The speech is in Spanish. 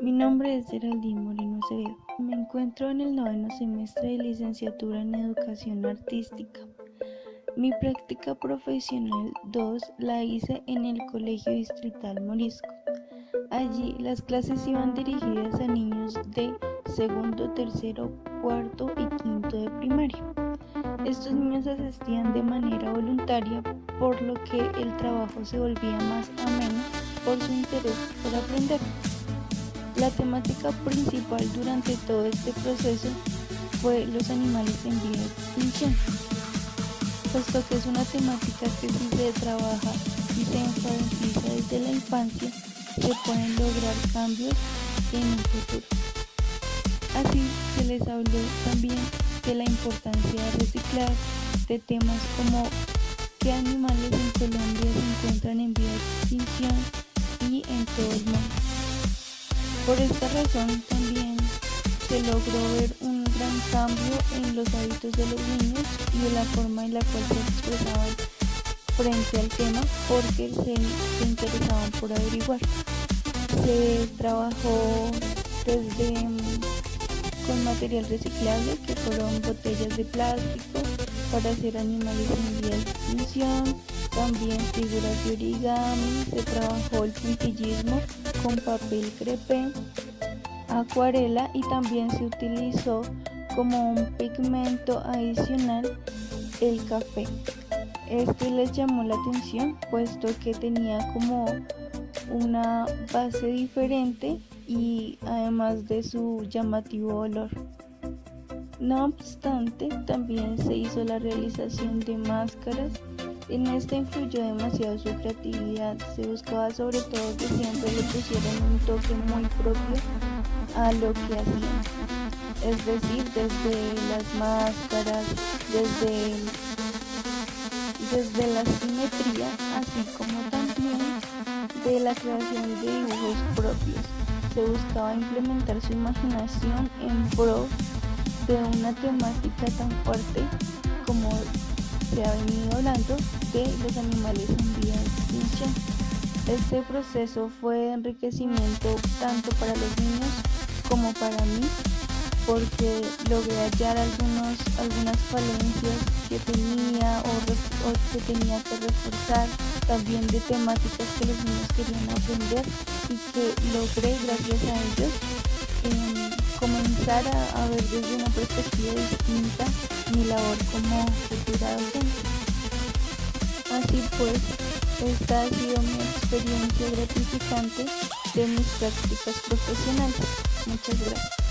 Mi nombre es Geraldine Moreno Acevedo. Me encuentro en el 9º semestre de licenciatura en Educación Artística. Mi práctica profesional 2 la hice en el Colegio Distrital Morisco. Allí las clases iban dirigidas a niños de segundo, tercero, cuarto y quinto de primaria. Estos niños asistían de manera voluntaria, por lo que el trabajo se volvía más ameno por su interés por aprender. La temática principal durante todo este proceso fue los animales en vía de extinción, puesto que es una temática que si se trabaja y se enfatiza desde la infancia, se pueden lograr cambios en un futuro. Así se les habló también de la importancia de reciclar, de temas como qué animales en Colombia se encuentran en vía de extinción y en todo el mundo. Por esta razón también se logró ver un gran cambio en los hábitos de los niños y en la forma en la cual se expresaban frente al tema, porque se interesaban por averiguar. Se trabajó desde con material reciclable, que fueron botellas de plástico para hacer animales en vía de extinción, también figuras de origami, se trabajó el puntillismo con papel crepé, acuarela, y también se utilizó como un pigmento adicional el café. Este les llamó la atención puesto que tenía como una base diferente y además de su llamativo olor. No obstante, también se hizo la realización de máscaras. En esta influyó demasiado su creatividad. Se buscaba sobre todo que siempre le pusieran un toque muy propio a lo que hacían. Es decir, desde las máscaras, desde la simetría, así como también de la creación de dibujos propios. Se buscaba implementar su imaginación en pro de una temática tan fuerte como se ha venido hablando de los animales en vía de extinción. Este proceso fue de enriquecimiento tanto para los niños como para mí, porque logré hallar algunas falencias que tenía o que tenía que reforzar, también de temáticas que los niños querían aprender y que logré, gracias a ellos, comenzar a ver desde una perspectiva distinta mi labor como futura docente. Así pues, esta ha sido mi experiencia gratificante de mis prácticas profesionales. Muchas gracias.